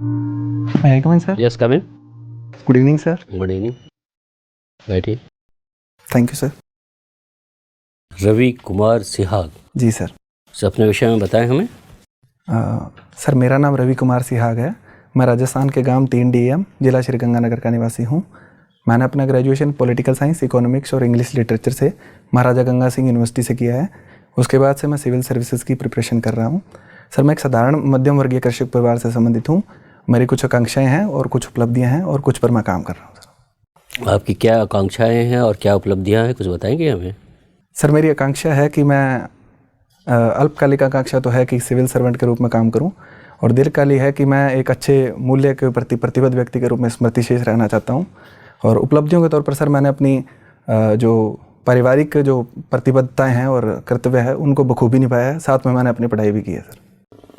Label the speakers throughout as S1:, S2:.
S1: May I come in, sir?
S2: Yes, come in.
S1: Good evening, sir.
S2: Good evening. बैठिए.
S1: Thank you, sir.
S2: Ravi Kumar Sihag.
S1: जी sir.
S2: अपने विषय में बताएं हमें.
S1: सर मेरा नाम रवि कुमार सिहाग है. मैं राजस्थान के गांव 3 DM जिला श्रीगंगानगर का निवासी हूं. मैंने अपना ग्रेजुएशन पॉलिटिकल साइंस, इकोनॉमिक्स और इंग्लिश लिटरेचर से महाराजा गंगा सिंह यूनिवर्सिटी से किया है. उसके बाद से मैं सिविल सर्विसेज की प्रिपरेशन कर रहा हूं. सर मैं एक साधारण मध्यम वर्गीय कृषक परिवार से संबंधित हूं. मेरी कुछ आकांक्षाएं हैं और कुछ उपलब्धियां हैं और कुछ पर मैं काम कर रहा हूँ. सर
S2: आपकी क्या आकांक्षाएं हैं और क्या उपलब्धियां हैं, कुछ बताएंगे हमें?
S1: सर मेरी आकांक्षा है कि मैं अल्पकालिक आकांक्षा तो है कि सिविल सर्वेंट के रूप में काम करूं, और दीर्घकालिक है कि मैं एक अच्छे मूल्य के प्रति प्रतिबद्ध व्यक्ति के रूप में स्मृतिशेष रहना चाहता हूं. और उपलब्धियों के तौर पर सर मैंने अपनी जो पारिवारिक जो प्रतिबद्धताएं हैं और कर्तव्य है उनको बखूबी निभाया है. साथ में मैंने अपनी पढ़ाई भी की है. सर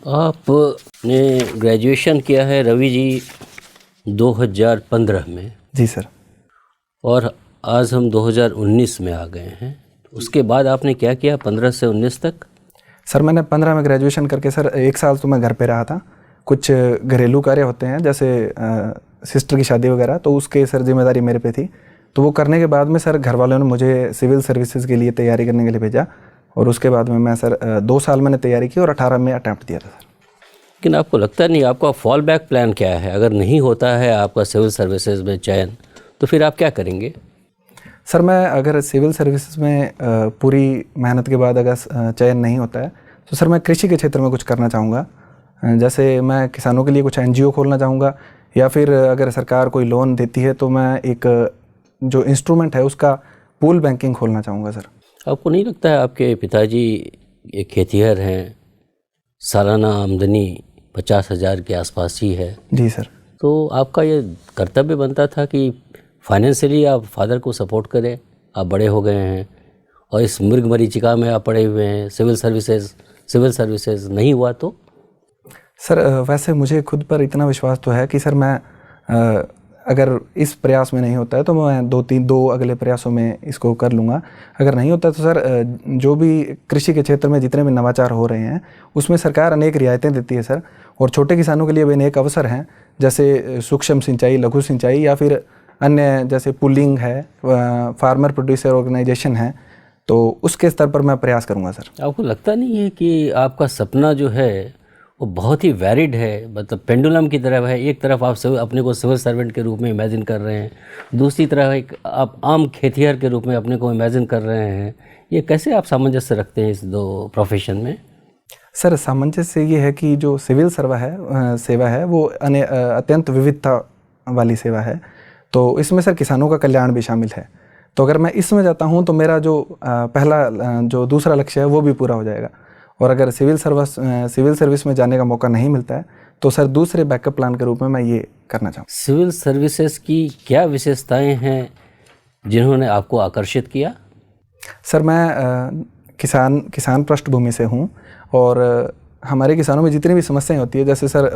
S2: आपने ग्रेजुएशन किया है रवि जी 2015 में.
S1: जी सर.
S2: और आज हम 2019 में आ गए हैं. उसके बाद आपने क्या किया 15 से 19 तक?
S1: सर मैंने 15 में ग्रेजुएशन करके सर 1 साल तो मैं घर पे रहा था. कुछ घरेलू कार्य होते हैं जैसे सिस्टर की शादी वगैरह, तो उसके सर जिम्मेदारी मेरे पे थी. तो वो करने के बाद में सर घर वालों ने मुझे सिविल सर्विसेज के लिए तैयारी करने के लिए भेजा. और उसके बाद में मैं सर 2 साल मैंने तैयारी की और 18 में अटैम्प्ट दिया था. सर
S2: लेकिन आपको लगता नहीं आपका फॉल बैक प्लान क्या है? अगर नहीं होता है आपका सिविल सर्विसेज में चयन, तो फिर आप क्या करेंगे?
S1: सर मैं अगर सिविल सर्विसेज में पूरी मेहनत के बाद अगर चयन नहीं होता है तो सर मैं कृषि के क्षेत्र में कुछ करना चाहूँगा. जैसे मैं किसानों के लिए कुछ NGO खोलना चाहूँगा, या फिर अगर सरकार कोई लोन देती है तो मैं एक जो इंस्ट्रूमेंट है उसका पूल बैंकिंग खोलना चाहूँगा. सर
S2: आपको नहीं लगता है आपके पिताजी एक खेतिहर हैं, सालाना आमदनी 50,000 के आसपास ही है?
S1: जी सर.
S2: तो आपका ये कर्तव्य बनता था कि फाइनेंशियली आप फादर को सपोर्ट करें. आप बड़े हो गए हैं और इस मृग मरीचिका में आप पड़े हुए हैं. सिविल सर्विसेज नहीं हुआ तो?
S1: सर वैसे मुझे खुद पर इतना विश्वास तो है कि सर मैं अगर इस प्रयास में नहीं होता है तो मैं 2 अगले प्रयासों में इसको कर लूँगा. अगर नहीं होता तो सर जो भी कृषि के क्षेत्र में जितने भी नवाचार हो रहे हैं उसमें सरकार अनेक रियायतें देती है सर. और छोटे किसानों के लिए भी अनेक अवसर हैं, जैसे सूक्ष्म सिंचाई, लघु सिंचाई, या फिर अन्य जैसे पुलिंग है, फार्मर प्रोड्यूसर ऑर्गेनाइजेशन है. तो उसके स्तर पर मैं प्रयास करूँगा. सर
S2: आपको लगता नहीं है कि आपका सपना जो है वो बहुत ही वैरिड है, मतलब पेंडुलम की तरह है? एक तरफ आप अपने को सिविल सर्वेंट के रूप में इमेजिन कर रहे हैं, दूसरी तरफ एक आप आम खेतिहर के रूप में अपने को इमेजिन कर रहे हैं. ये कैसे आप सामंजस्य रखते हैं इस 2 प्रोफेशन में?
S1: सर सामंजस्य ये है कि जो सिविल सेवा है वो अत्यंत विविधता वाली सेवा है. तो इसमें सर किसानों का कल्याण भी शामिल है. तो अगर मैं इसमें जाता हूँ तो मेरा जो जो दूसरा लक्ष्य है वो भी पूरा हो जाएगा. और अगर सिविल सर्विस में जाने का मौका नहीं मिलता है तो सर दूसरे बैकअप प्लान के रूप में मैं ये करना चाहूँ.
S2: सिविल सर्विसेज की क्या विशेषताएं हैं जिन्होंने आपको आकर्षित किया? सर
S1: मैं किसान पृष्ठभूमि से हूँ, और हमारे किसानों में जितनी भी समस्याएं होती है, जैसे सर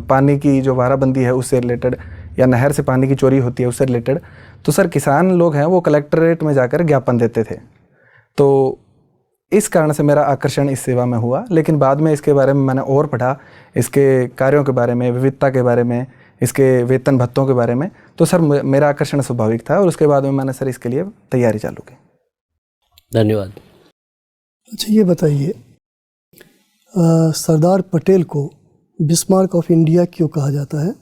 S1: पानी की जो वाराबंदी है उससे रिलेटेड, या नहर से पानी की चोरी होती है उससे रिलेटेड, तो सर किसान लोग हैं वो कलेक्ट्रेट में जाकर ज्ञापन देते थे. तो इस कारण से मेरा आकर्षण इस सेवा में हुआ. लेकिन बाद में इसके बारे में मैंने और पढ़ा, इसके कार्यों के बारे में, विविधता के बारे में, इसके वेतन भत्तों के बारे में. तो सर मेरा आकर्षण स्वाभाविक था, और उसके बाद में मैंने सर इसके लिए तैयारी चालू की.
S2: धन्यवाद.
S3: अच्छा ये बताइए, सरदार पटेल को बिस्मार्क ऑफ इंडिया क्यों कहा जाता है?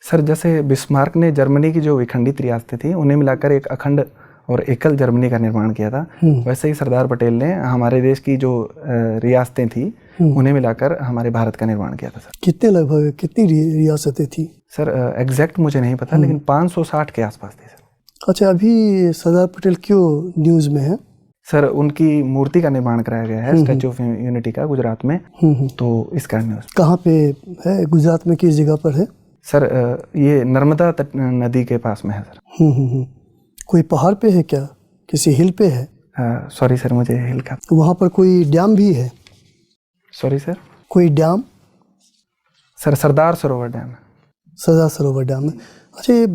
S1: सर जैसे बिस्मार्क ने जर्मनी की जो विखंडित रियासतें थी उन्हें मिलाकर एक अखंड और एकल जर्मनी का निर्माण किया था, वैसे ही सरदार पटेल ने हमारे देश की जो रियासतें थी उन्हें मिलाकर हमारे भारत का निर्माण किया था. सर
S3: कितनी रियासतें थी?
S1: सर एग्जैक्ट मुझे नहीं पता, लेकिन 560 के आसपास थी. सर
S3: अच्छा, अभी सरदार पटेल क्यों न्यूज़ में है?
S1: सर उनकी मूर्ति का निर्माण कराया गया है, स्टैचू ऑफ यूनिटी का, गुजरात में. तो इस कारण.
S3: कहाँ पे है? गुजरात में किस जगह पर है?
S1: सर ये नर्मदा नदी के पास में है. सर
S3: कोई पहाड़ पे है क्या? किसी हिल पे है?
S1: सॉरी सर, मुझे हिल का.
S3: वहाँ पर कोई डैम भी है?
S1: सॉरी सर,
S3: कोई dam?
S1: Sir Sardar Sarovar dam.
S3: Sardar Sarovar dam है. अच्छा, ये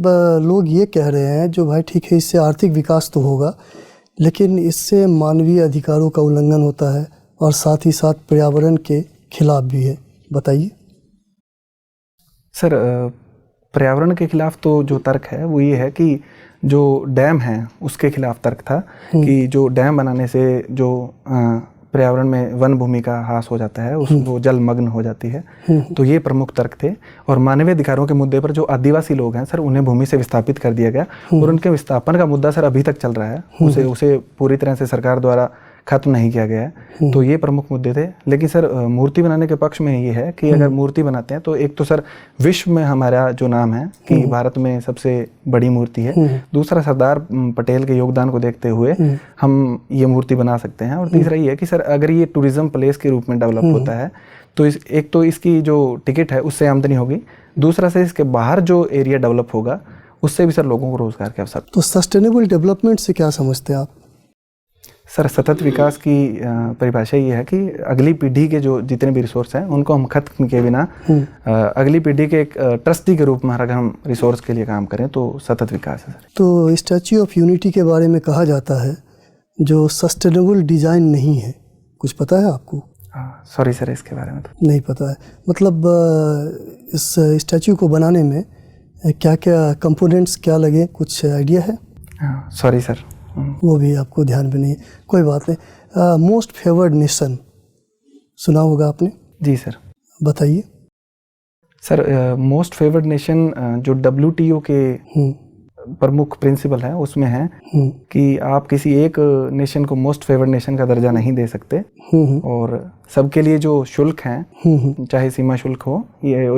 S3: लोग ये कह रहे हैं जो भाई ठीक है इससे आर्थिक विकास तो होगा, लेकिन इससे मानवीय अधिकारों का उल्लंघन होता है और साथ ही साथ पर्यावरण के खिलाफ भी है. बताइए.
S1: सर पर्यावरण के खिलाफ तो जो तर्क है वो ये है कि जो डैम है उसके खिलाफ तर्क था कि जो डैम बनाने से जो पर्यावरण में वन भूमि का ह्रास हो जाता है, वो जलमग्न हो जाती है। तो ये प्रमुख तर्क थे। और मानवीय अधिकारों के मुद्दे पर जो आदिवासी लोग हैं सर, उन्हें भूमि से विस्थापित कर दिया गया और उनके विस्थापन का मुद्दा सर अभी तक चल रहा है। उसे पूरी तरह से सरकार द्वारा खत्म नहीं किया गया है। तो ये प्रमुख मुद्दे थे। लेकिन सर मूर्ति बनाने के पक्ष में ये है कि अगर मूर्ति बनाते हैं तो एक तो सर विश्व में हमारा जो नाम है कि भारत में सबसे बड़ी मूर्ति है, दूसरा सरदार पटेल के योगदान को देखते हुए हम ये मूर्ति बना सकते हैं, और तीसरा ये है कि सर अगर ये टूरिज्म प्लेस के रूप में डेवलप होता है तो एक तो इसकी जो टिकट है उससे आमदनी होगी, दूसरा से इसके बाहर जो एरिया डेवलप होगा उससे भी सर लोगों को रोजगार के अवसर।
S3: तो सस्टेनेबल डेवलपमेंट से क्या समझते हैं आप?
S1: सर सतत विकास की परिभाषा ये है कि अगली पीढ़ी के जो जितने भी रिसोर्स हैं उनको हम खत्म किए बिना अगली पीढ़ी के एक ट्रस्टी के रूप में अगर हम रिसोर्स के लिए काम करें तो सतत विकास है सर।
S3: तो स्टैच्यू ऑफ यूनिटी के बारे में कहा जाता है जो सस्टेनेबल डिज़ाइन नहीं है, कुछ पता है आपको?
S1: सॉरी सर, इसके बारे में तो
S3: नहीं पता है। मतलब इस स्टैच्यू को बनाने में क्या क्या कंपोनेंट्स क्या लगे, कुछ आइडिया है?
S1: सॉरी सर,
S3: वो भी आपको ध्यान में नहीं है, कोई बात नहीं। मोस्ट फेवर्ड नेशन सुना होगा आपने?
S1: जी सर,
S3: बताइए।
S1: सर मोस्ट फेवर्ड नेशन जो WTO के प्रमुख प्रिंसिपल है उसमें है कि आप किसी एक नेशन को मोस्ट फेवर्ड नेशन का दर्जा नहीं दे सकते, और सबके लिए जो शुल्क हैं चाहे सीमा शुल्क हो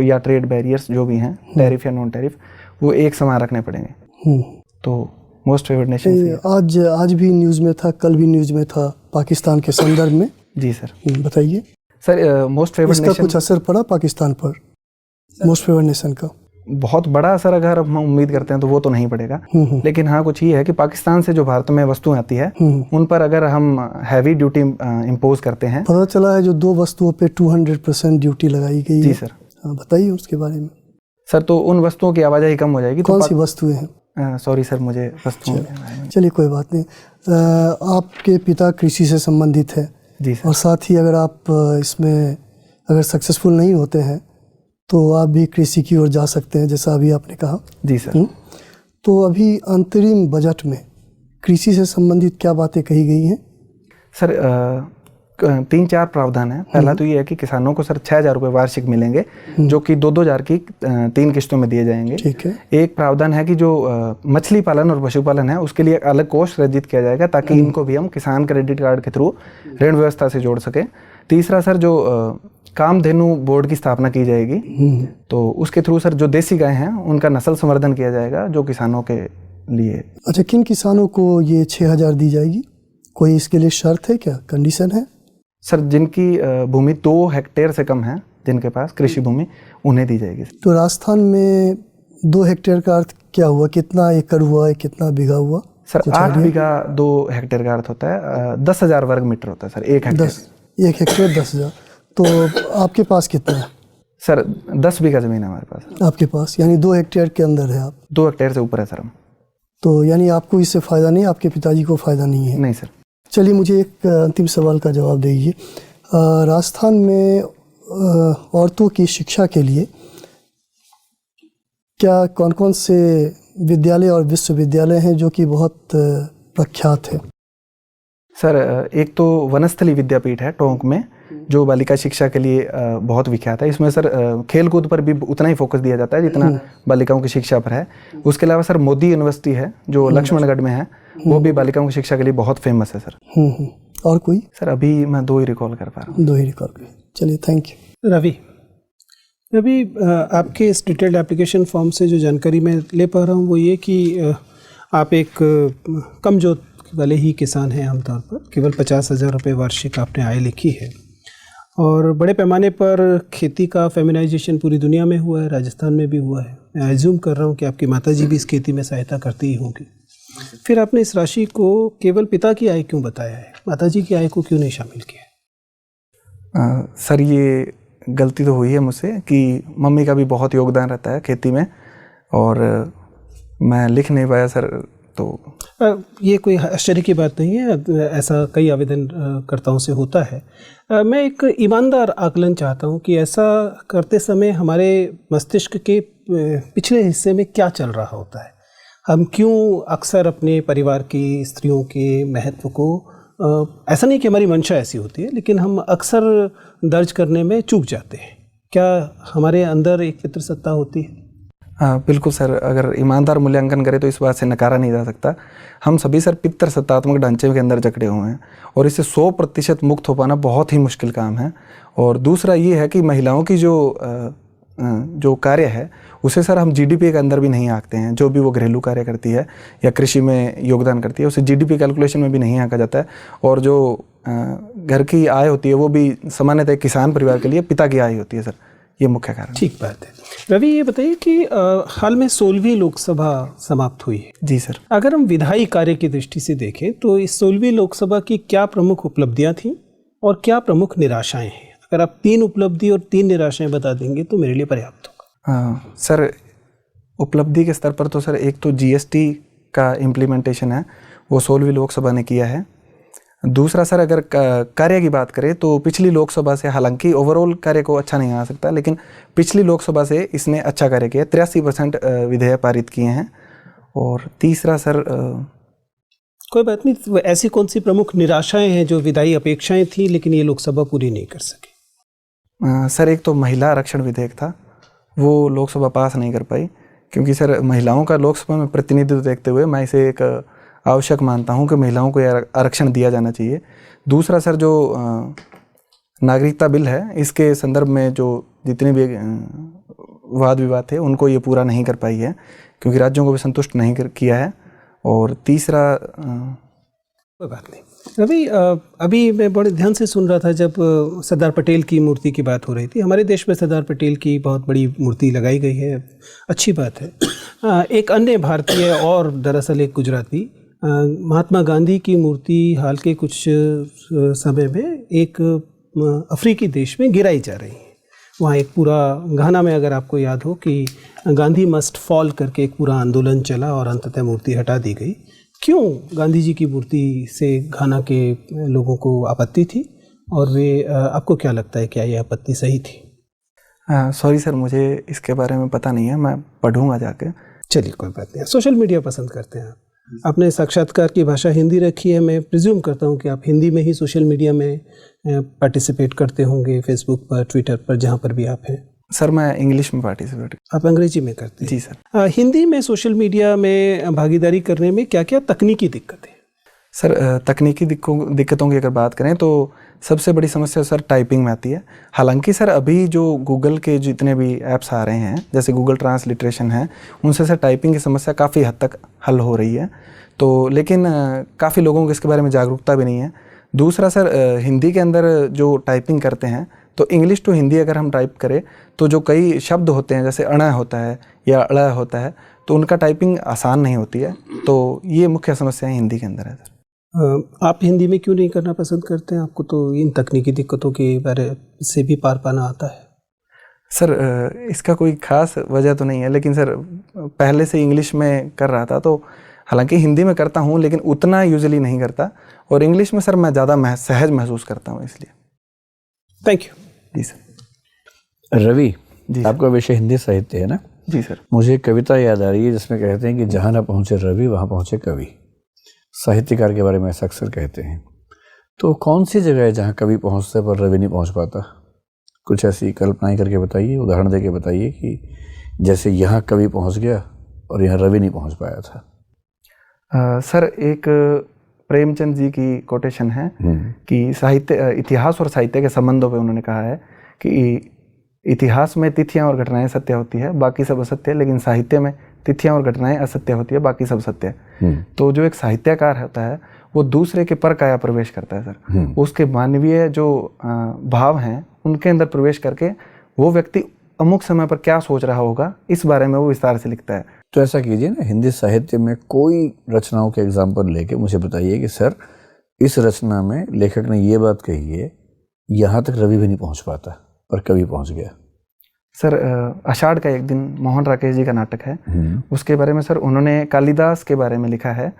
S1: या ट्रेड बैरियर्स जो भी हैं, टैरिफ या नॉन टैरिफ, वो एक समान रखने पड़ेंगे। तो मोस्ट फेवर्ड नेशन
S3: आज भी न्यूज़ में था, कल भी न्यूज़ में था, पाकिस्तान के संदर्भ में।
S1: जी सर,
S3: बताइए।
S1: सर मोस्ट फेवर्ड नेशन,
S3: इसका कुछ असर पड़ा पाकिस्तान पर मोस्ट फेवर्ड नेशन का?
S1: बहुत बड़ा असर अगर हम उम्मीद करते हैं तो वो तो नहीं पड़ेगा, लेकिन हाँ कुछ ये है कि पाकिस्तान से जो भारत में वस्तुएं आती है उन पर अगर हम हैवी ड्यूटी इम्पोज करते हैं।
S3: पता चला है जो 2 वस्तुओं पे 200% ड्यूटी लगाई गई है।
S1: जी सर।
S3: बताइए उसके बारे में।
S1: सर तो उन वस्तुओं की आवाजाही कम हो जाएगी।
S3: कौन सी वस्तुएं हैं?
S1: सॉरी सर, मुझे वस्तुओं,
S3: चलिए कोई बात नहीं। आपके पिता कृषि से संबंधित है।
S1: जी सर।
S3: और साथ ही अगर आप इसमें अगर सक्सेसफुल नहीं होते हैं तो आप भी कृषि की ओर जा सकते हैं, जैसा अभी आपने कहा।
S1: जी सर।
S3: तो अभी अंतरिम बजट में कृषि से संबंधित क्या बातें कही गई हैं? सर
S1: 3-4 प्रावधान है। पहला तो ये है कि किसानों को सर 6,000 रुपये वार्षिक मिलेंगे, जो कि 2-2 की 3 किस्तों में दिए जाएंगे।
S3: ठीक है।
S1: एक प्रावधान है कि जो मछली पालन और पशुपालन है उसके लिए अलग कोष सृजित किया जाएगा ताकि इनको भी हम किसान क्रेडिट कार्ड के थ्रू ऋण व्यवस्था से जोड़ सके। तीसरा सर जो कामधेनु बोर्ड की स्थापना की जाएगी, तो उसके थ्रू सर जो देसी गाय हैं उनका नस्ल संवर्धन किया जाएगा जो किसानों के लिए।
S3: अच्छा, किन किसानों को ये 6,000 दी जाएगी? कोई इसके लिए शर्त है क्या, कंडीशन है?
S1: सर जिनकी भूमि 2 हेक्टेयर से कम है, जिनके पास कृषि भूमि, उन्हें दी जाएगी।
S3: तो राजस्थान में 2 हेक्टेयर का अर्थ क्या हुआ? कितना एकड़ हुआ, कितना बीघा हुआ?
S1: सर 8 बीघा 2 हेक्टेयर का अर्थ होता है 10,000 वर्ग मीटर होता है सर 1 हेक्टेयर।
S3: 1 हेक्टेयर 10,000। तो आपके पास कितना है?
S1: सर 10 बीघा जमीन है हमारे पास।
S3: आपके पास यानी 2 हेक्टेयर के अंदर है आप?
S1: 2 हेक्टेयर से ऊपर है सर हम।
S3: तो यानी आपको इससे फ़ायदा नहीं, आपके पिताजी को फ़ायदा नहीं है?
S1: नहीं सर।
S3: चलिए मुझे एक अंतिम सवाल का जवाब दीजिए। राजस्थान में औरतों की शिक्षा के लिए क्या कौन कौन से विद्यालय और विश्वविद्यालय हैं जो कि बहुत प्रख्यात है?
S1: सर एक तो वनस्थली विद्यापीठ है टोंक में, जो बालिका शिक्षा के लिए बहुत विख्यात है। इसमें सर खेल कूद पर भी उतना ही फोकस दिया जाता है जितना बालिकाओं की शिक्षा पर है। उसके अलावा सर मोदी यूनिवर्सिटी है जो लक्ष्मणगढ़ में है, वो भी बालिकाओं की शिक्षा के लिए बहुत फेमस है सर।
S3: और कोई?
S1: सर अभी मैं 2 ही रिकॉल कर पा रहा हूँ।
S3: 2 ही रिकॉल कर। चलिए थैंक यू।
S4: रवि, आपके इस डिटेल्ड एप्लीकेशन फॉर्म से जो जानकारी मैं ले पा रहा हूँ वो ये कि आप एक कम जोत वाले ही किसान हैं आमतौर पर, केवल 50,000 रुपये वार्षिक आपने आय लिखी है, और बड़े पैमाने पर खेती का फेमिनाइजेशन पूरी दुनिया में हुआ है, राजस्थान में भी हुआ है। मैं एज्यूम कर रहा हूँ कि आपकी माताजी भी इस खेती में सहायता करती ही होंगी। फिर आपने इस राशि को केवल पिता की आय क्यों बताया है, माताजी की आय को क्यों नहीं शामिल किया?
S1: सर ये गलती तो हुई है मुझसे कि मम्मी का भी बहुत योगदान रहता है खेती में, और मैं लिख नहीं पाया सर तो
S4: ये कोई आश्चर्य की बात नहीं है, ऐसा कई आवेदनकर्ताओं से होता है। मैं एक ईमानदार आकलन चाहता हूँ कि ऐसा करते समय हमारे मस्तिष्क के पिछले हिस्से में क्या चल रहा होता है। हम क्यों अक्सर अपने परिवार की स्त्रियों के महत्व को, ऐसा नहीं कि हमारी मंशा ऐसी होती है, लेकिन हम अक्सर दर्ज करने में चूक जाते हैं। क्या हमारे अंदर एक पितृसत्ता होती है?
S1: हाँ बिल्कुल सर, अगर ईमानदार मूल्यांकन करें तो इस बात से नकारा नहीं जा सकता। हम सभी सर पितृसत्तात्मक ढांचे के अंदर जकड़े हुए हैं और इससे 100% मुक्त हो पाना बहुत ही मुश्किल काम है। और दूसरा ये है कि महिलाओं की जो कार्य है उसे सर हम जीडीपी के अंदर भी नहीं आंकते हैं। जो भी वो घरेलू कार्य करती है या कृषि में योगदान करती है उसे जीडीपी कैलकुलेशन में भी नहीं आंका जाता है। और जो घर की आय होती है वो भी सामान्यतः किसान परिवार के लिए पिता की आय होती है सर, ये मुख्य कारण।
S4: ठीक बात है। रवि, ये बताइए कि हाल में 16वीं लोकसभा समाप्त हुई है।
S1: जी सर।
S4: अगर हम विधायी कार्य की दृष्टि से देखें तो इस 16वीं लोकसभा की क्या प्रमुख उपलब्धियां थीं और क्या प्रमुख निराशाएं हैं? अगर आप 3 उपलब्धि और 3 निराशाएं बता देंगे तो मेरे लिए पर्याप्त होगा।
S1: सर उपलब्धि के स्तर पर तो सर एक तो जीएसटी का इम्प्लीमेंटेशन है, वो 16वीं लोकसभा ने किया है। दूसरा सर अगर कार्य की बात करें तो पिछली लोकसभा से, हालांकि ओवरऑल कार्य को अच्छा नहीं आ सकता, लेकिन पिछली लोकसभा से इसने अच्छा कार्य किया, 83% विधेयक पारित किए हैं। और तीसरा सर
S4: कोई बात नहीं, तो ऐसी कौन सी प्रमुख निराशाएं हैं जो विधायी अपेक्षाएं थी लेकिन ये लोकसभा पूरी नहीं कर सकी?
S1: सर एक तो महिला आरक्षण विधेयक था, वो लोकसभा पास नहीं कर पाई, क्योंकि सर महिलाओं का लोकसभा में प्रतिनिधित्व देखते हुए मैं इसे एक आवश्यक मानता हूं कि महिलाओं को आरक्षण दिया जाना चाहिए। दूसरा सर जो नागरिकता बिल है, इसके संदर्भ में जो जितने भी वाद विवाद थे उनको ये पूरा नहीं कर पाई है, क्योंकि राज्यों को भी संतुष्ट नहीं किया है। और तीसरा
S4: कोई बात नहीं। रवि, अभी मैं बड़े ध्यान से सुन रहा था जब सरदार पटेल की मूर्ति की बात हो रही थी। हमारे देश में सरदार पटेल की बहुत बड़ी मूर्ति लगाई गई है, अच्छी बात है। एक अन्य भारतीय और दरअसल एक गुजराती, महात्मा गांधी की मूर्ति हाल के कुछ समय में एक अफ्रीकी देश में गिराई जा रही है। वहाँ एक पूरा घाना में, अगर आपको याद हो, कि गांधी मस्ट फॉल करके एक पूरा आंदोलन चला और अंततः मूर्ति हटा दी गई। क्यों गांधी जी की मूर्ति से घाना के लोगों को आपत्ति थी और वे, आपको क्या लगता है, क्या ये आपत्ति सही थी?
S1: सॉरी सर, मुझे इसके बारे में पता नहीं है, मैं पढ़ूंगा जाके।
S4: चलिए कोई बात नहीं। सोशल मीडिया पसंद करते हैं आपने साक्षात्कार की भाषा हिंदी रखी है। मैं प्रिज्यूम करता हूं कि आप हिंदी में ही सोशल मीडिया में पार्टिसिपेट करते होंगे, फेसबुक पर, ट्विटर पर, जहां पर भी आप हैं।
S1: सर मैं इंग्लिश में पार्टिसिपेट।
S4: आप अंग्रेजी में करते हैं?
S1: जी सर।
S4: हिंदी में सोशल मीडिया में भागीदारी करने में क्या क्या तकनीकी दिक्कतें?
S1: सर तकनीकी दिक्कतों की अगर बात करें तो सबसे बड़ी समस्या सर टाइपिंग में आती है। हालांकि सर अभी जो गूगल के जितने भी ऐप्स आ रहे हैं, जैसे गूगल ट्रांसलिटरेशन है, उनसे सर टाइपिंग की समस्या काफ़ी हद तक हल हो रही है। तो लेकिन काफ़ी लोगों को इसके बारे में जागरूकता भी नहीं है। दूसरा सर हिंदी के अंदर जो टाइपिंग करते हैं, तो इंग्लिश टू हिंदी अगर हम टाइप करें तो जो कई शब्द होते हैं, जैसे अण होता है या अड़ होता है, तो उनका टाइपिंग आसान नहीं होती है। तो ये मुख्य समस्या हिंदी के अंदर है सर।
S4: आप हिंदी में क्यों नहीं करना पसंद करते हैं? आपको तो इन तकनीकी दिक्कतों के बारे से भी पार पाना आता है।
S1: सर इसका कोई ख़ास वजह तो नहीं है, लेकिन सर पहले से इंग्लिश में कर रहा था, तो हालांकि हिंदी में करता हूँ लेकिन उतना यूजुअली नहीं करता, और इंग्लिश में सर मैं ज़्यादा सहज महसूस करता हूँ, इसलिए।
S4: Thank you.
S1: जी सर।
S5: रवि
S1: जी
S5: आपका विषय हिंदी साहित्य है ना?
S1: जी सर।
S5: मुझे एक कविता याद आ रही है जिसमें कहते हैं कि जहाँ ना पहुँचे रवि वहाँ पहुँचे कवि। साहित्यकार के बारे में ऐसा अक्सर कहते हैं। तो कौन सी जगह है जहाँ कवि पहुँचते पर रवि नहीं पहुँच पाता? कुछ ऐसी कल्पनाएं करके बताइए, उदाहरण देके बताइए कि जैसे यहाँ कवि पहुँच गया और यहाँ रवि नहीं पहुँच पाया था।
S1: सर एक प्रेमचंद जी की कोटेशन है कि साहित्य, इतिहास और साहित्य के संबंधों पे उन्होंने कहा है कि इतिहास में तिथियां और घटनाएं सत्य होती है, बाकी सब असत्य, लेकिन साहित्य में तिथियां और घटनाएं असत्य होती है, बाकी सब सत्य है। तो जो एक साहित्यकार होता है वो दूसरे के पर काया प्रवेश करता है सर। उसके मानवीय जो भाव हैं उनके अंदर प्रवेश करके वो व्यक्ति अमुक समय पर क्या सोच रहा होगा, इस बारे में वो विस्तार से लिखता है।
S5: तो ऐसा कीजिए ना, हिंदी साहित्य में कोई रचनाओं के एग्जाम्पल लेके मुझे बताइए कि सर इस रचना में लेखक ने ये बात कही है, यहाँ तक रवि भी नहीं पहुँच पाता पर कवि पहुँच गया।
S1: सर आषाढ़ का एक दिन मोहन राकेश जी का नाटक है, उसके बारे में सर उन्होंने कालिदास के बारे में लिखा है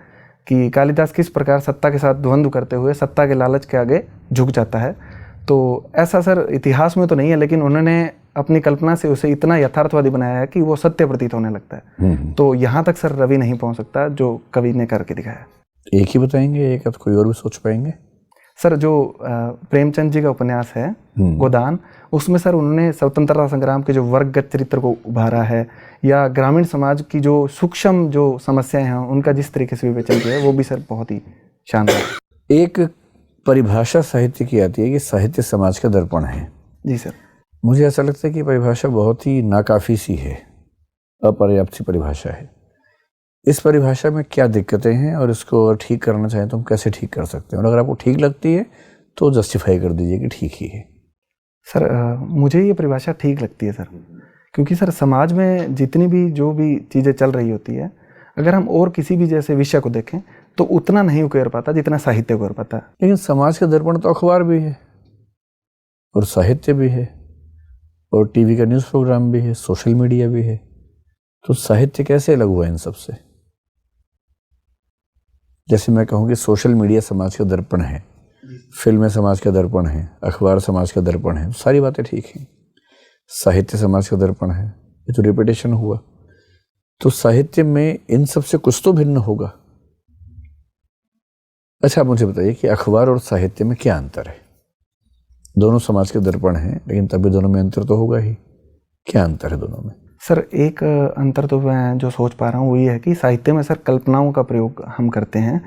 S1: कि कालिदास किस प्रकार सत्ता के साथ द्वंद्व करते हुए सत्ता के लालच के आगे झुक जाता है। तो ऐसा सर इतिहास में तो नहीं है, लेकिन उन्होंने अपनी कल्पना से उसे इतना यथार्थवादी बनाया है कि वो सत्य प्रतीत होने लगता है। तो यहाँ तक सर रवि नहीं पहुँच सकता जो कवि ने करके दिखाया।
S5: एक ही बताएंगे, एक कोई और भी सोच पाएंगे?
S1: सर जो प्रेमचंद जी का उपन्यास है गोदान, उसमें सर उन्होंने स्वतंत्रता संग्राम के जो वर्गगत चरित्र को उभारा है, या ग्रामीण समाज की जो सूक्ष्म जो समस्याएं हैं उनका जिस तरीके से विवेचन किया है, वो भी सर बहुत ही शानदार।
S5: एक परिभाषा साहित्य की आती है कि साहित्य समाज का दर्पण है।
S1: जी सर।
S5: मुझे ऐसा लगता है कि परिभाषा बहुत ही नाकाफी सी है, अपर्याप्त सी परिभाषा है। इस परिभाषा में क्या दिक्कतें हैं और इसको अगर ठीक करना चाहें तो हम कैसे ठीक कर सकते हैं, और अगर आपको ठीक लगती है तो जस्टिफाई कर दीजिए कि ठीक ही है।
S1: सर मुझे ये परिभाषा ठीक लगती है सर, क्योंकि सर समाज में जितनी भी जो भी चीज़ें चल रही होती है, अगर हम और किसी भी जैसे विषय को देखें तो उतना नहीं उकेर पाता जितना साहित्य उकेर पाता है।
S5: लेकिन समाज का दर्पण तो अखबार भी है और साहित्य भी है और टीवी का न्यूज़ प्रोग्राम भी है, सोशल मीडिया भी है, तो साहित्य कैसे अलग हुआ इन सबसे? जैसे मैं कहूँ कि सोशल मीडिया समाज का दर्पण है, फिल्में समाज का दर्पण है, अखबार समाज का दर्पण है, सारी बातें ठीक हैं। साहित्य समाज का दर्पण है, ये तो रिपीटेशन हुआ। तो साहित्य में इन सब से कुछ तो भिन्न होगा। अच्छा, मुझे बताइए कि अखबार और साहित्य में क्या अंतर है? दोनों समाज के दर्पण हैं, लेकिन तभी दोनों में अंतर तो होगा ही। क्या अंतर है दोनों में?
S1: सर एक अंतर तो मैं जो सोच पा रहा हूँ वो ये है कि साहित्य में सर कल्पनाओं का प्रयोग हम करते हैं,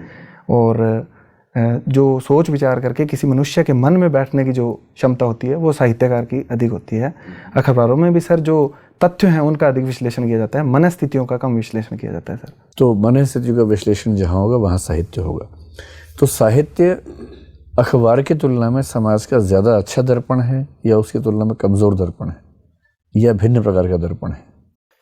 S1: और जो सोच विचार करके किसी मनुष्य के मन में बैठने की जो क्षमता होती है वो साहित्यकार की अधिक होती है। अखबारों में भी सर जो तथ्य हैं उनका अधिक विश्लेषण किया जाता है, मनस्थितियों का कम विश्लेषण किया जाता है सर।
S5: तो मनस्थितियों का विश्लेषण जहाँ होगा वहाँ साहित्य होगा। तो साहित्य अखबार की तुलना में समाज का ज़्यादा अच्छा दर्पण है या उसकी तुलना में कमज़ोर दर्पण है या भिन्न प्रकार का दर्पण है?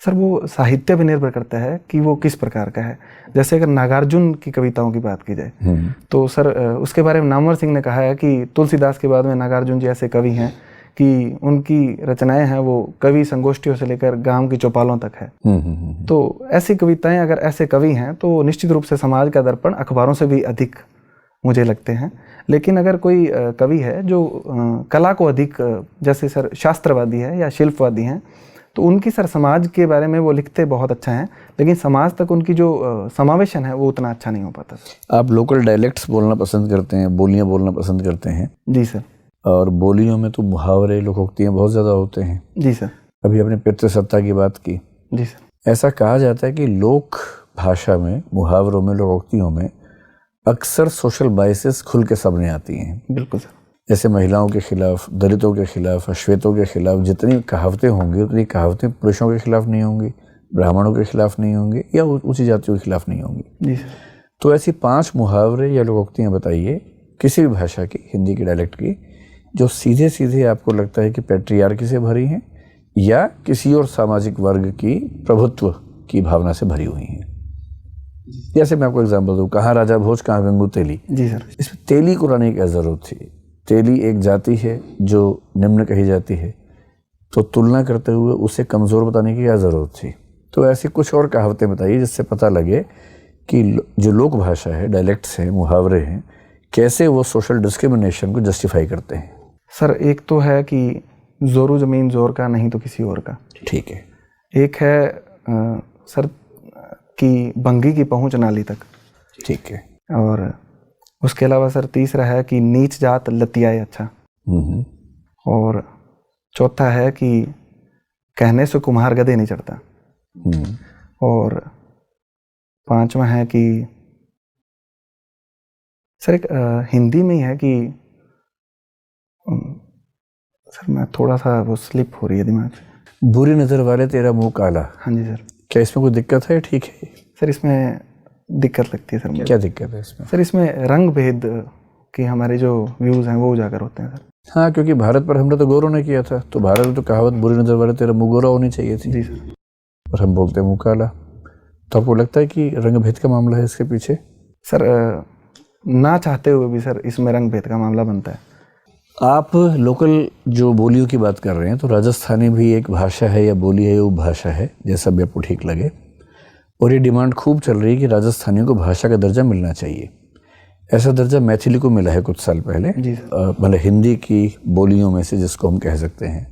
S1: सर वो साहित्य पे निर्भर करता है कि वो किस प्रकार का है। जैसे अगर नागार्जुन की कविताओं की बात की जाए तो सर उसके बारे में नामवर सिंह ने कहा है कि तुलसीदास के बाद में नागार्जुन जी ऐसे कवि हैं कि उनकी रचनाएं हैं वो कवि संगोष्ठियों से लेकर गांव की चौपालों तक है। तो ऐसी कविताएं, अगर ऐसे कवि हैं तो निश्चित रूप से समाज का दर्पण अखबारों से भी अधिक मुझे लगते हैं। लेकिन अगर कोई कवि है जो कला को अधिक, जैसे सर शास्त्रवादी है या शिल्पवादी हैं, तो उनकी सर समाज के बारे में वो लिखते बहुत अच्छा हैं, लेकिन समाज तक उनकी जो समावेशन है वो उतना अच्छा नहीं हो पाता।
S5: आप लोकल डायलेक्ट्स बोलना पसंद करते हैं, बोलियां बोलना पसंद करते हैं?
S1: जी सर।
S5: और बोलियों में तो मुहावरे, लोकोक्तियाँ बहुत ज़्यादा होते हैं।
S1: जी सर।
S5: अभी आपने पितृसत्ता की बात की।
S1: जी सर।
S5: ऐसा कहा जाता है कि लोक भाषा में, मुहावरों में, लोकोक्तियों में अक्सर सोशल बाइसेस खुल के सामने आती हैं।
S1: बिल्कुल सर।
S5: जैसे महिलाओं के खिलाफ, दलितों के खिलाफ, अश्वेतों के खिलाफ जितनी कहावतें होंगी उतनी कहावतें पुरुषों के खिलाफ नहीं होंगी, ब्राह्मणों के खिलाफ नहीं होंगी या ऊंची जातियों के खिलाफ नहीं होंगी।
S1: जी सर।
S5: तो ऐसी 5 मुहावरे या लोकोक्तियाँ बताइए किसी भी भाषा की, हिंदी की, डायलेक्ट की, जो सीधे सीधे आपको लगता है कि पैट्रियार्की से भरी हैं या किसी और सामाजिक वर्ग की प्रभुत्व की भावना से भरी हुई हैं। जैसे मैं आपको एग्जांपल दूं, कहाँ राजा भोज कहाँ गंगू तेली।
S1: जी सर।
S5: इसमें तेली को लाने की क्या जरूरत थी? तेली एक जाति है जो निम्न कही जाती है, तो तुलना करते हुए उसे कमज़ोर बताने की क्या ज़रूरत थी? तो ऐसी कुछ और कहावतें बताइए जिससे पता लगे कि जो लोक भाषा है, डायलेक्ट्स हैं, मुहावरे हैं, कैसे वो सोशल डिस्क्रिमिनेशन को जस्टिफाई करते हैं।
S1: सर एक तो है कि जोरू ज़मीन जोर का नहीं तो किसी और का।
S5: ठीक है।
S1: एक है सर कि बंगी की पहुंच नाली तक।
S5: ठीक है।
S1: और उसके अलावा सर तीसरा है कि नीच जात लतियाए अच्छा। और चौथा है कि कहने से कुम्हार गधे नहीं चढ़ता। और 5वां है कि सर एक हिंदी में ही है कि सर मैं थोड़ा सा वो स्लिप हो रही है दिमाग से।
S5: बुरी नज़र वाले तेरा मुंह काला।
S1: हाँ जी सर।
S5: क्या इसमें कोई दिक्कत है? ठीक है।
S1: सर इसमें दिक्कत लगती है सर मुझे।
S5: क्या दिक्कत है इसमें?
S1: सर इसमें रंग भेद के हमारे जो व्यूज़ हैं वो उजागर होते हैं सर।
S5: हाँ, क्योंकि भारत पर हमने तो गौरव नहीं किया था, तो भारत में तो कहावत बुरी नज़र वाले तेरा मुंह गोरा होनी चाहिए थी।
S1: जी सर।
S5: और हम बोलते हैं मुंह काला। तो आपको लगता है कि रंग भेद का मामला है इसके पीछे?
S1: सर ना चाहते हुए भी सर इसमें रंग भेद का मामला बनता है।
S5: आप लोकल जो बोलियों की बात कर रहे हैं, तो राजस्थानी भी एक भाषा है या बोली है, उपभाषा है, जैसा भी आपको ठीक लगे। और ये डिमांड खूब चल रही है कि राजस्थानियों को भाषा का दर्जा मिलना चाहिए। ऐसा दर्जा मैथिली को मिला है कुछ साल पहले, मतलब हिंदी की बोलियों में से जिसको हम कह सकते हैं।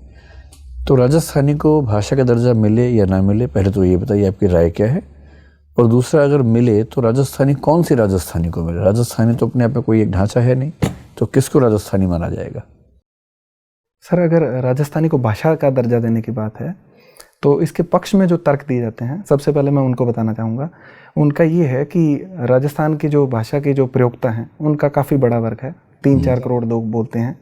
S5: तो राजस्थानी को भाषा का दर्जा मिले या ना मिले, पहले तो ये बताइए आपकी राय क्या है। और दूसरा, अगर मिले तो राजस्थानी कौन सी राजस्थानी को मिले? राजस्थानी तो अपने आप में कोई एक ढांचा है नहीं, तो किसको राजस्थानी माना जाएगा?
S1: सर, अगर राजस्थानी को भाषा का दर्जा देने की बात है तो इसके पक्ष में जो तर्क दिए जाते हैं, सबसे पहले मैं उनको बताना चाहूँगा। उनका ये है कि राजस्थान की जो भाषा के जो प्रयोक्ता हैं उनका काफ़ी बड़ा वर्ग है, 3-4 करोड़ लोग बोलते हैं।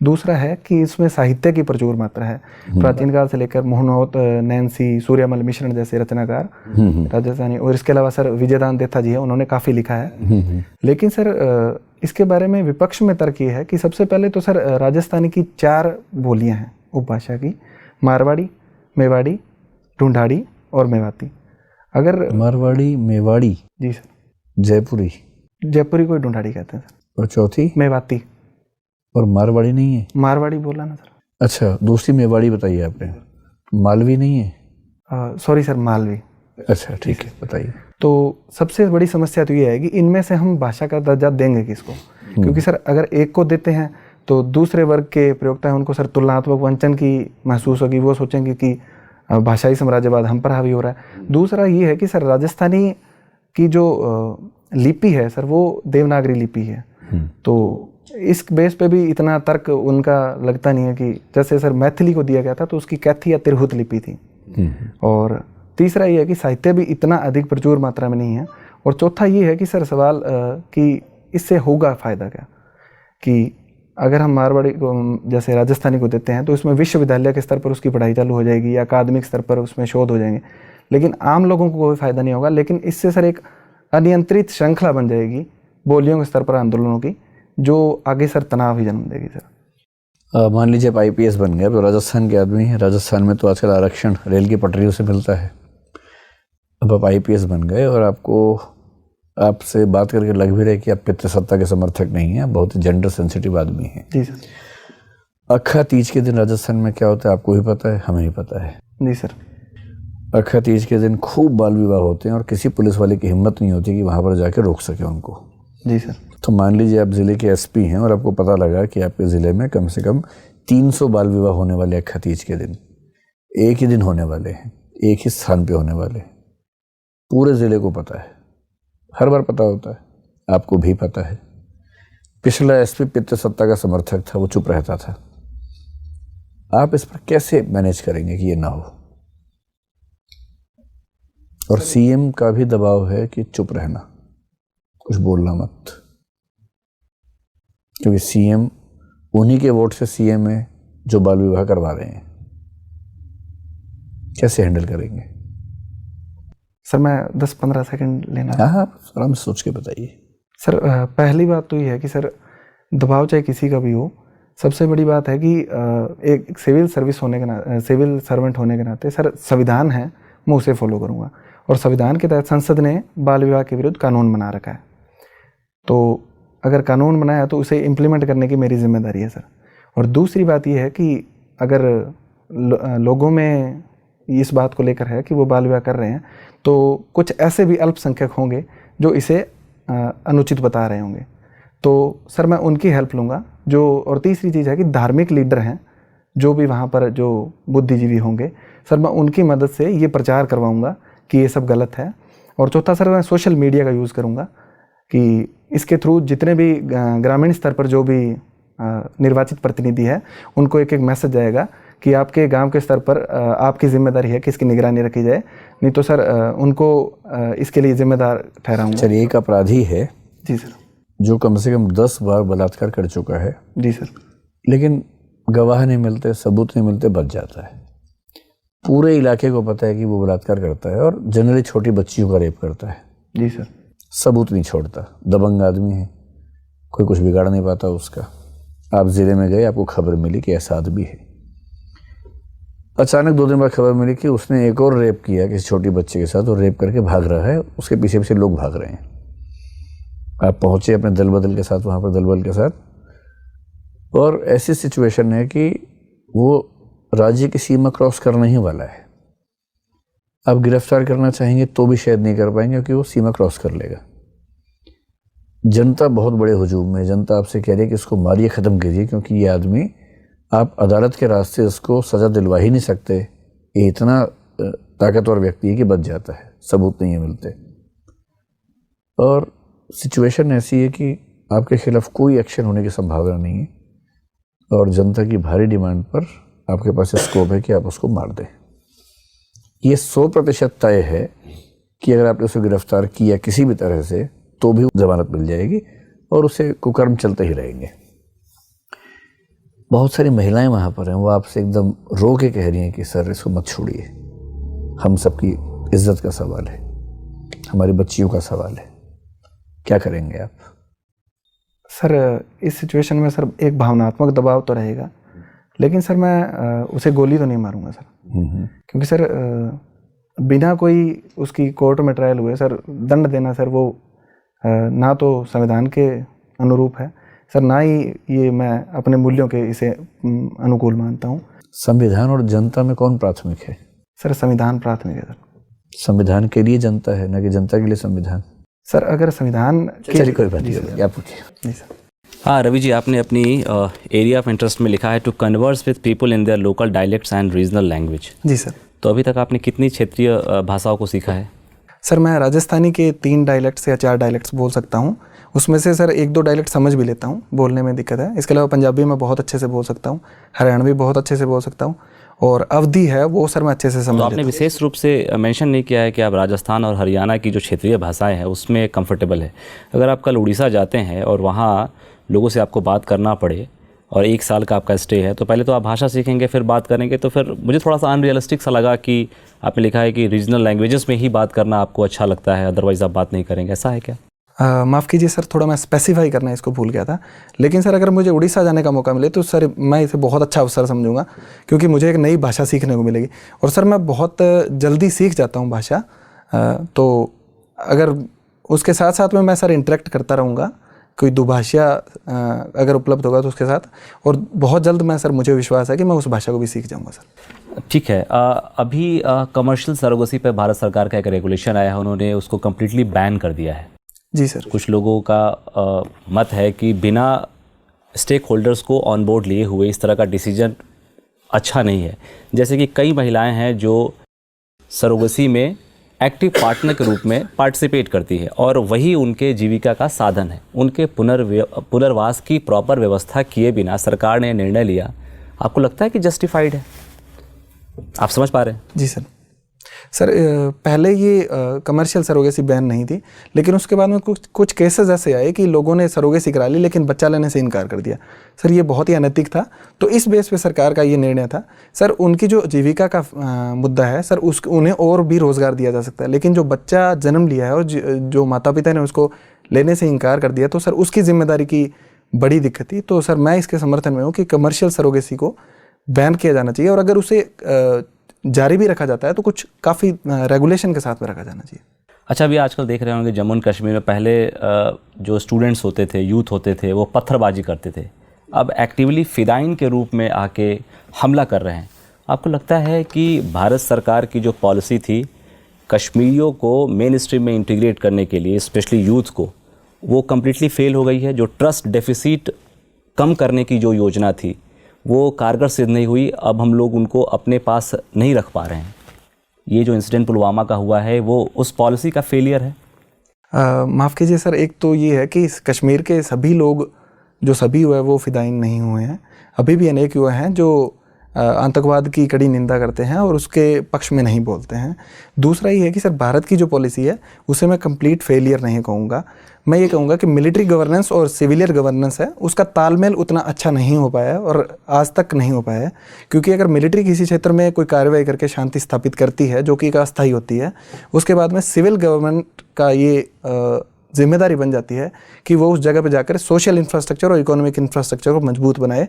S1: दूसरा है कि इसमें साहित्य की प्रचुर मात्रा है। प्राचीन काल से लेकर मोहनोत, नैन्सी, सूर्यमल मिश्रण जैसे रचनाकार राजस्थानी, और इसके अलावा सर विजयदान देथा जी है, उन्होंने काफ़ी लिखा है। लेकिन सर इसके बारे में विपक्ष में तर्क ये है कि सबसे पहले तो सर राजस्थानी की 4 बोलियां हैं उपभाषा की, मारवाड़ी, मेवाड़ी, ढूंढाड़ी और मेवाती। अगर
S5: मारवाड़ी, मेवाड़ी,
S1: जी सर,
S5: जयपुरी,
S1: जयपुरी को ढूंढाड़ी कहते हैं सर,
S5: और चौथी
S1: मेवाती।
S5: और मारवाड़ी नहीं है?
S1: मारवाड़ी बोला ना सर।
S5: अच्छा, दूसरी मेवाड़ी बताइए आपने, मालवी नहीं है?
S1: Sorry sir, Malvi.
S5: अच्छा ठीक है, बताइए।
S1: तो सबसे बड़ी समस्या तो ये है कि इनमें से हम भाषा का दर्जा देंगे किसको? क्योंकि सर अगर एक को देते हैं तो दूसरे वर्ग के प्रयोक्ता हैं, उनको सर तुलनात्मक वंचन की महसूस होगी, वो सोचेंगे कि भाषाई साम्राज्यवाद हम पर हावी हो रहा है। दूसरा ये है कि सर राजस्थानी की जो लिपि है सर, वो देवनागरी लिपि है। तो इस बेस पे भी इतना तर्क उनका लगता नहीं है कि जैसे सर मैथिली को दिया गया था तो उसकी कैथी या तिरहुत लिपि थी। और तीसरा ये है कि साहित्य भी इतना अधिक प्रचुर मात्रा में नहीं है। और चौथा ये है कि सर सवाल कि इससे होगा फ़ायदा क्या, कि अगर हम मारवाड़ी को जैसे राजस्थानी को देते हैं तो इसमें विश्वविद्यालय के स्तर पर उसकी पढ़ाई चालू हो जाएगी या अकादमिक स्तर पर उसमें शोध हो जाएंगे, लेकिन आम लोगों को कोई फ़ायदा नहीं होगा। लेकिन इससे सर एक अनियंत्रित श्रृंखला बन जाएगी बोलियों के स्तर पर आंदोलनों की, जो आगे सर तनाव ही जन्म देगी सर।
S5: मान लीजिए आप IPS बन गए, तो राजस्थान के आदमी हैं, राजस्थान में तो आजकल आरक्षण रेल की पटरियों से मिलता है। अब आप IPS बन गए और आपसे बात करके लग भी रहे कि आप पितृसत्ता के समर्थक नहीं हैं, बहुत ही जेंडर सेंसिटिव आदमी हैं।
S1: जी सर।
S5: अक्खा तीज के दिन राजस्थान में क्या होता है आपको भी पता है, हमें भी पता है।
S1: जी सर।
S5: अक्खा तीज के दिन खूब बाल विवाह होते हैं और किसी पुलिस वाले की हिम्मत नहीं होती कि वहाँ पर जाके रोक सके उनको।
S1: जी सर।
S5: तो मान लीजिए आप ज़िले के SP हैं और आपको पता लगा कि आपके ज़िले में कम से कम 300 बाल विवाह होने वाले अक्खा तीज के दिन, एक ही दिन होने वाले हैं, एक ही स्थान पे होने वाले हैं। पूरे ज़िले को पता है, हर बार पता होता है, आपको भी पता है। पिछला SP पितृसत्ता का समर्थक था, वो चुप रहता था। आप इस पर कैसे मैनेज करेंगे कि ये ना हो? और CM का भी दबाव है कि चुप रहना, कुछ बोलना मत, क्योंकि CM उन्हीं के वोट से CM है जो बाल विवाह करवा रहे हैं। कैसे हैंडल करेंगे?
S1: सर मैं 10-15 सेकंड लेना।
S5: हाँ, आप आराम से सोच के बताइए।
S1: सर पहली बात तो ये है कि सर दबाव चाहे किसी का भी हो, सबसे बड़ी बात है कि एक सिविल सर्विस होने के सिविल सर्वेंट होने के नाते सर संविधान है, मैं उसे फॉलो करूँगा। और संविधान के तहत संसद ने बाल विवाह के विरुद्ध कानून बना रखा है, तो अगर कानून बनाया तो उसे इम्प्लीमेंट करने की मेरी जिम्मेदारी है सर। और दूसरी बात यह है कि अगर लोगों में इस बात को लेकर है कि वो बाल विवाह कर रहे हैं, तो कुछ ऐसे भी अल्पसंख्यक होंगे जो इसे अनुचित बता रहे होंगे, तो सर मैं उनकी हेल्प लूँगा। और तीसरी चीज़ है कि धार्मिक लीडर हैं जो भी वहाँ पर जो बुद्धिजीवी होंगे, सर मैं उनकी मदद से ये प्रचार करवाऊँगा कि ये सब गलत है। और चौथा सर मैं सोशल मीडिया का यूज़ करूँगा कि इसके थ्रू जितने भी ग्रामीण स्तर पर जो भी निर्वाचित प्रतिनिधि है उनको एक मैसेज जाएगा कि आपके गांव के स्तर पर आपकी जिम्मेदारी है कि इसकी निगरानी रखी जाए, नहीं तो सर उनको इसके लिए जिम्मेदार ठहराऊंगा।
S5: चलिए, एक अपराधी है
S1: जी सर,
S5: जो कम से कम 10 बार बलात्कार कर चुका है।
S1: जी सर।
S5: लेकिन गवाह नहीं मिलते, सबूत नहीं मिलते, बच जाता है। पूरे इलाके को पता है कि वो बलात्कार करता है और जनरली छोटी बच्चियों का रेप करता है।
S1: जी सर।
S5: सबूत नहीं छोड़ता, दबंग आदमी है, कोई कुछ बिगाड़ नहीं पाता उसका। आप ज़िले में गए, आपको खबर मिली कि ऐसा आदमी है। अचानक 2 दिन बाद खबर मिली कि उसने एक और रेप किया किसी छोटी बच्चे के साथ और रेप करके भाग रहा है, उसके पीछे पीछे लोग भाग रहे हैं। आप पहुँचे अपने दल बदल के साथ, वहाँ पर दल बल के साथ, और ऐसी सिचुएशन है कि वो राज्य की सीमा क्रॉस करने ही वाला है। आप गिरफ्तार करना चाहेंगे तो भी शायद नहीं कर पाएंगे, क्योंकि वो सीमा क्रॉस कर लेगा। जनता बहुत बड़े हुजूम में, जनता आपसे कह रही है कि इसको मारिए, ख़त्म कीजिए, क्योंकि ये आदमी आप अदालत के रास्ते इसको सज़ा दिलवा ही नहीं सकते। ये इतना ताकतवर व्यक्ति है कि बच जाता है, सबूत नहीं मिलते। और सिचुएशन ऐसी है कि आपके खिलाफ कोई एक्शन होने की संभावना नहीं है, और जनता की भारी डिमांड पर आपके पास स्कोप है कि आप उसको मार दें। ये 100% तय है कि अगर आपने उसे गिरफ्तार किया किसी भी तरह से तो भी जमानत मिल जाएगी और उसे कुकर्म चलते ही रहेंगे। बहुत सारी महिलाएं वहाँ पर हैं, वो आपसे एकदम रो के कह रही हैं कि सर इसको मत छोड़िए, हम सबकी इज्जत का सवाल है, हमारी बच्चियों का सवाल है, क्या करेंगे आप?
S1: सर इस सिचुएशन में सर एक भावनात्मक दबाव तो रहेगा, लेकिन सर मैं उसे गोली तो नहीं मारूंगा सर, क्योंकि सर बिना कोई उसकी कोर्ट में ट्रायल हुए सर दंड देना सर वो ना तो संविधान के अनुरूप है सर, ना ही ये मैं अपने मूल्यों के इसे अनुकूल मानता हूँ।
S5: संविधान और जनता में कौन प्राथमिक है?
S1: सर संविधान प्राथमिक है सर।
S5: संविधान के लिए जनता है, ना कि जनता के लिए संविधान।
S1: सर अगर संविधान
S5: चलिए कोई बात नहीं, आप पूछिए।
S1: जी सर।
S6: हाँ रवि जी, आपने अपनी एरिया ऑफ इंटरेस्ट में लिखा है to converse with people in their local dialects and regional language.
S1: जी सर।
S6: तो अभी तक आपने कितनी क्षेत्रीय भाषाओं को सीखा है?
S1: सर मैं राजस्थानी के 3 डायलेक्ट्स या 4 डायलेक्ट्स बोल सकता हूँ, उसमें से सर 1-2 डायलेक्ट समझ भी लेता हूँ, बोलने में दिक्कत है। इसके अलावा पंजाबी मैं बहुत अच्छे से बोल सकता हूँ, हरियाणवी बहुत अच्छे से बोल सकता हूँ, और अवधी है वो सर मैं अच्छे से समझ
S6: तो आपने विशेष रूप से मेंशन नहीं किया है कि आप राजस्थान और हरियाणा की जो क्षेत्रीय भाषाएं हैं उसमें कंफर्टेबल है। अगर आप कल उड़ीसा जाते हैं और वहाँ लोगों से आपको बात करना पड़े और 1 साल का आपका स्टे है, तो पहले तो आप भाषा सीखेंगे फिर बात करेंगे, तो फिर मुझे थोड़ा सा अनरियलिस्टिक सा लगा कि आपने लिखा है कि रीजनल लैंग्वेजेस में ही बात करना आपको अच्छा लगता है, अदरवाइज़ आप बात नहीं करेंगे, ऐसा है क्या?
S1: माफ़ कीजिए सर, थोड़ा मैं स्पेसिफाई करना इसको भूल गया था, लेकिन सर अगर मुझे उड़ीसा जाने का मौका मिले तो सर मैं इसे बहुत अच्छा अवसर समझूंगा, क्योंकि मुझे एक नई भाषा सीखने को मिलेगी और सर मैं बहुत जल्दी सीख जाता हूँ भाषा। तो अगर उसके साथ साथ में मैं सर इंटरेक्ट करता रहूँगा, कोई दुभाषा अगर उपलब्ध होगा तो उसके साथ, और बहुत जल्द मैं सर मुझे विश्वास है कि मैं उस भाषा को भी सीख जाऊँगा सर।
S6: ठीक है। अभी कमर्शियल सरोगेसी पे भारत सरकार का एक रेगुलेशन आया है, उन्होंने उसको कम्प्लीटली बैन कर दिया है।
S1: जी सर।
S6: कुछ लोगों का मत है कि बिना स्टेक होल्डर्स को ऑन बोर्ड लिए हुए इस तरह का डिसीजन अच्छा नहीं है। जैसे कि कई महिलाएं हैं जो सरोगेसी में एक्टिव पार्टनर के रूप में पार्टिसिपेट करती है और वही उनके जीविका का साधन है। उनके पुनर्वास की प्रॉपर व्यवस्था किए बिना सरकार ने निर्णय लिया, आपको लगता है कि जस्टिफाइड है? आप समझ पा रहे हैं?
S1: जी सर। सर पहले ये कमर्शियल सरोगेसी बैन नहीं थी, लेकिन उसके बाद में कुछ केसेस ऐसे आए कि लोगों ने सरोगेसी करा ली लेकिन बच्चा लेने से इनकार कर दिया। सर ये बहुत ही अनैतिक था, तो इस बेस पे सरकार का ये निर्णय था। सर उनकी जो जीविका का मुद्दा है सर, उन्हें और भी रोज़गार दिया जा सकता है, लेकिन जो बच्चा जन्म लिया है और जो माता पिता ने उसको लेने से इनकार कर दिया, तो सर उसकी जिम्मेदारी की बड़ी दिक्कत थी। तो सर मैं इसके समर्थन में हूँ कि कमर्शियल सरोगेसी को बैन किया जाना चाहिए, और अगर उसे जारी भी रखा जाता है तो कुछ काफ़ी रेगुलेशन के साथ में रखा जाना चाहिए।
S6: अच्छा, अभी आजकल देख रहे होंगे जम्मू एंड कश्मीर में पहले जो स्टूडेंट्स होते थे, यूथ होते थे, वो पत्थरबाजी करते थे, अब एक्टिवली फिदाइन के रूप में आके हमला कर रहे हैं। आपको लगता है कि भारत सरकार की जो पॉलिसी थी कश्मीरियों को मेन स्ट्रीम में इंटीग्रेट करने के लिए, स्पेशली यूथ को, वो कम्प्लीटली फेल हो गई है? जो ट्रस्ट डेफिसिट कम करने की जो योजना थी वो कारगर सिद्ध नहीं हुई, अब हम लोग उनको अपने पास नहीं रख पा रहे हैं। ये जो इंसिडेंट पुलवामा का हुआ है वो उस पॉलिसी का फेलियर है?
S1: माफ़ कीजिए सर, एक तो ये है कि कश्मीर के सभी लोग जो सभी हुए वो फिदाइन नहीं हुए हैं, अभी भी अनेक युवा हैं जो आतंकवाद की कड़ी निंदा करते हैं और उसके पक्ष में नहीं बोलते हैं। दूसरा ये है कि सर भारत की जो पॉलिसी है उसे मैं कंप्लीट फेलियर नहीं कहूँगा, मैं ये कहूँगा कि मिलिट्री गवर्नेंस और सिविलियन गवर्नेंस है उसका तालमेल उतना अच्छा नहीं हो पाया है और आज तक नहीं हो पाया है। क्योंकि अगर मिलिट्री किसी क्षेत्र में कोई कार्रवाई करके शांति स्थापित करती है जो कि एक अस्थायी होती है, उसके बाद में सिविल गवर्नमेंट का ये जिम्मेदारी बन जाती है कि वो उस जगह पर जाकर सोशल इंफ्रास्ट्रक्चर और इकोनॉमिक इंफ्रास्ट्रक्चर को मजबूत बनाए।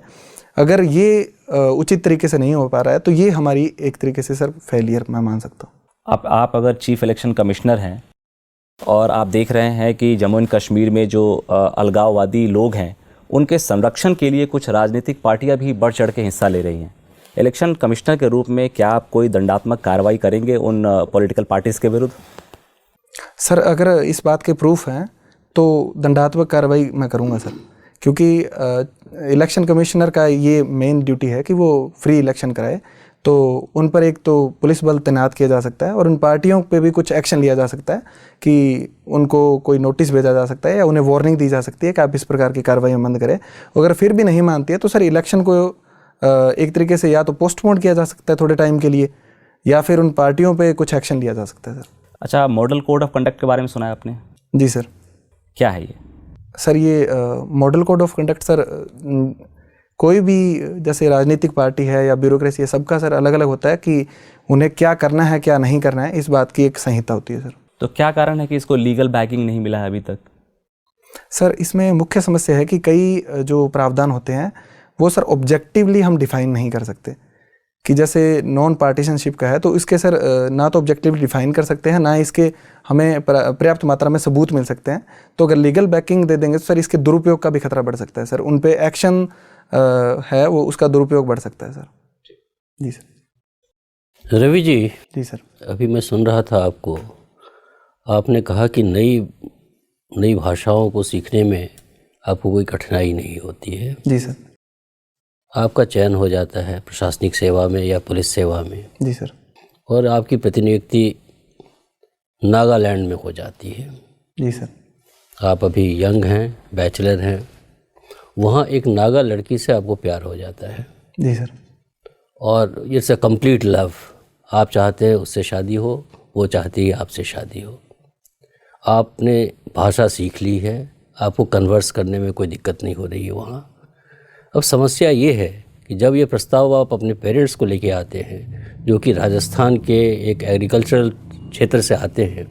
S1: अगर ये उचित तरीके से नहीं हो पा रहा है तो ये हमारी एक तरीके से सर फेलियर मैं मान सकता हूँ।
S6: आप अगर चीफ इलेक्शन कमिश्नर हैं और आप देख रहे हैं कि जम्मू एंड कश्मीर में जो अलगाववादी लोग हैं उनके संरक्षण के लिए कुछ राजनीतिक पार्टियां भी बढ़ चढ़ के हिस्सा ले रही हैं। इलेक्शन कमिश्नर के रूप में क्या आप कोई दंडात्मक कार्रवाई करेंगे उन पॉलिटिकल पार्टीज़ के विरुद्ध?
S1: सर अगर इस बात के प्रूफ हैं तो दंडात्मक कार्रवाई मैं करूंगा सर, क्योंकि इलेक्शन कमिश्नर का ये मेन ड्यूटी है कि वो फ्री इलेक्शन कराए। तो उन पर एक तो पुलिस बल तैनात किया जा सकता है और उन पार्टियों पे भी कुछ एक्शन लिया जा सकता है कि उनको कोई नोटिस भेजा जा सकता है या उन्हें वार्निंग दी जा सकती है कि आप इस प्रकार की कार्रवाई बंद करें। अगर फिर भी नहीं मानती है तो सर इलेक्शन को एक तरीके से या तो पोस्टपोन किया जा सकता है थोड़े टाइम के लिए, या फिर उन पार्टियों पे कुछ एक्शन लिया जा सकता है सर।
S6: अच्छा, मॉडल कोड ऑफ कंडक्ट के बारे में सुना है आपने?
S1: जी सर।
S6: क्या है ये?
S1: सर ये model code of conduct sir कोई भी जैसे राजनीतिक पार्टी है या ब्यूरोक्रेसी है, सबका सर अलग अलग होता है कि उन्हें क्या करना है क्या नहीं करना है, इस बात की एक संहिता होती है सर।
S6: तो क्या कारण है कि इसको लीगल बैकिंग नहीं मिला है अभी तक?
S1: सर इसमें मुख्य समस्या है कि कई जो प्रावधान होते हैं वो सर ऑब्जेक्टिवली हम डिफाइन नहीं कर सकते, कि जैसे नॉन पार्टीशनशिप का है तो इसके सर ना तो ऑब्जेक्टिवली डिफाइन कर सकते हैं, ना इसके हमें पर्याप्त मात्रा में सबूत मिल सकते हैं। तो अगर लीगल बैकिंग दे देंगे तो सर इसके दुरुपयोग का भी खतरा बढ़ सकता है सर, उन पे एक्शन है वो उसका दुरुपयोग बढ़ सकता है सर। जी सर।
S2: रवि जी।
S1: जी सर।
S2: अभी मैं सुन रहा था आपको, आपने कहा कि नई भाषाओं को सीखने में आपको कोई कठिनाई नहीं होती है।
S1: जी सर।
S2: आपका चयन हो जाता है प्रशासनिक सेवा में या पुलिस सेवा में।
S1: जी सर।
S2: और आपकी प्रतिनियुक्ति नागालैंड में हो जाती है।
S1: जी सर।
S2: आप अभी यंग हैं, बैचलर हैं, वहाँ एक नागा लड़की से आपको प्यार हो जाता है।
S1: जी सर।
S2: और इट्स अ कंप्लीट लव, आप चाहते हैं उससे शादी हो, वो चाहती है आपसे शादी हो। आपने भाषा सीख ली है, आपको कन्वर्स करने में कोई दिक्कत नहीं हो रही है वहाँ। अब समस्या ये है कि जब ये प्रस्ताव आप अपने पेरेंट्स को लेके आते हैं, जो कि राजस्थान के एक एग्रीकल्चरल क्षेत्र से आते हैं,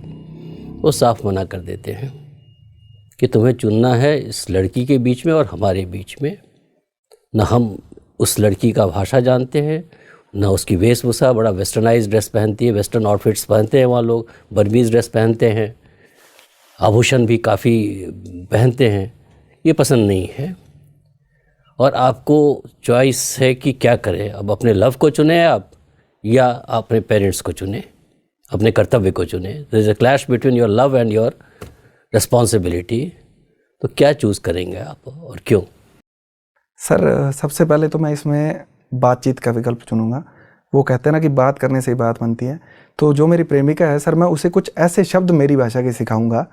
S2: वो साफ मना कर देते हैं कि तुम्हें चुनना है इस लड़की के बीच में और हमारे बीच में। न हम उस लड़की का भाषा जानते हैं, न उसकी वेशभूषा, बड़ा वेस्टर्नाइज ड्रेस पहनती है, वेस्टर्न आउटफिट्स पहनते हैं वहाँ लोग, बर्मीज़ ड्रेस पहनते हैं, आभूषण भी काफ़ी पहनते हैं, ये पसंद नहीं है। और आपको चॉइस है कि क्या करें, अब अपने लव को चुने आप या अपने पेरेंट्स को चुने, अपने कर्तव्य को चुने। There is a clash between your love and your responsibility. तो क्या चूज़ करेंगे आप और क्यों?
S1: सर सबसे पहले तो मैं इसमें बातचीत का विकल्प चुनूंगा। वो कहते हैं ना कि बात करने से ही बात बनती है। तो जो मेरी प्रेमिका है सर, मैं उसे कुछ ऐसे शब्द मेरी भाषा के सिखाऊंगा,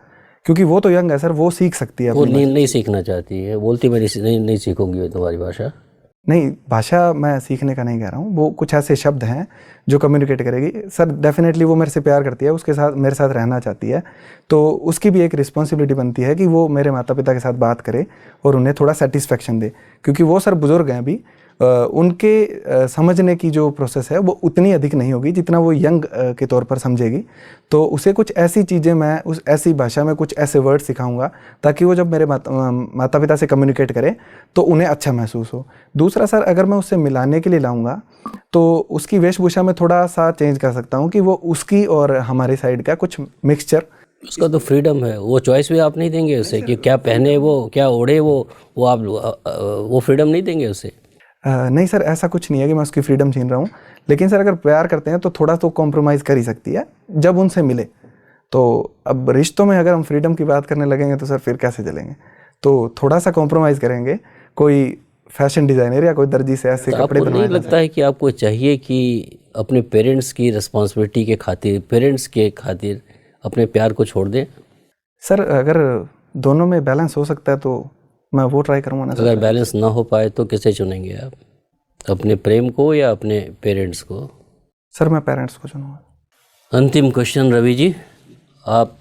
S1: क्योंकि वो तो यंग है सर, वो सीख सकती है।
S2: वो नहीं सीखना चाहती है, बोलती मैं नहीं सीखूंगी तुम्हारी भाषा।
S1: नहीं, भाषा मैं सीखने का नहीं कह रहा हूँ, वो कुछ ऐसे शब्द हैं जो कम्युनिकेट करेगी। सर डेफिनेटली वो मेरे से प्यार करती है, उसके साथ मेरे साथ रहना चाहती है, तो उसकी भी एक रिस्पॉन्सिबिलिटी बनती है कि वो मेरे माता पिता के साथ बात करे और उन्हें थोड़ा सेटिस्फेक्शन दे, क्योंकि वो सर बुजुर्ग हैं अभी। उनके समझने की जो प्रोसेस है वो उतनी अधिक नहीं होगी जितना वो यंग के तौर पर समझेगी। तो उसे कुछ ऐसी चीज़ें मैं उस ऐसी भाषा में कुछ ऐसे वर्ड सिखाऊंगा ताकि वो जब मेरे माता पिता से कम्युनिकेट करे तो उन्हें अच्छा महसूस हो। दूसरा सर, अगर मैं उससे मिलाने के लिए लाऊंगा तो उसकी वेशभूषा में थोड़ा सा चेंज कर सकता हूँ कि वो उसकी और हमारी साइड का कुछ मिक्सचर।
S2: उसका तो फ्रीडम है, वो चॉइस भी आप नहीं देंगे उसे कि क्या पहने वो, क्या ओढ़े वो आप वो फ्रीडम नहीं देंगे उसे?
S1: नहीं सर, ऐसा कुछ नहीं है कि मैं उसकी फ्रीडम छीन रहा हूँ, लेकिन सर अगर प्यार करते हैं तो थोड़ा तो कॉम्प्रोमाइज़ कर ही सकती है जब उनसे मिले। तो अब रिश्तों में अगर हम फ्रीडम की बात करने लगेंगे तो सर फिर कैसे चलेंगे? तो थोड़ा सा कॉम्प्रोमाइज़ करेंगे, कोई फैशन डिज़ाइनर या कोई दर्जी से ऐसे कपड़े बनवाए।
S2: नहीं लगता है कि आपको चाहिए कि अपने पेरेंट्स की रिस्पॉन्सिबिलिटी के खातिर, पेरेंट्स के खातिर अपने प्यार को छोड़ दें?
S1: सर अगर दोनों में बैलेंस हो सकता है तो मैं वो ट्राई करूँगा ना।
S2: अगर बैलेंस ना हो पाए तो किसे चुनेंगे आप, अपने प्रेम को या अपने पेरेंट्स को?
S1: सर मैं पेरेंट्स को चुनूँगा।
S2: अंतिम क्वेश्चन रवि जी, आप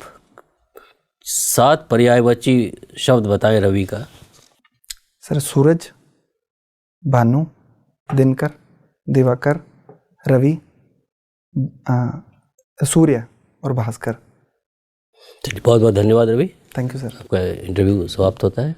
S2: 7 पर्यायवाची शब्द बताएं रवि का।
S1: सर सूरज, भानु, दिनकर, दिवाकर, रवि, सूर्य और भास्कर।
S2: चलिए, बहुत बहुत धन्यवाद रवि।
S1: Thank you sir.
S2: आपका इंटरव्यू समाप्त होता है।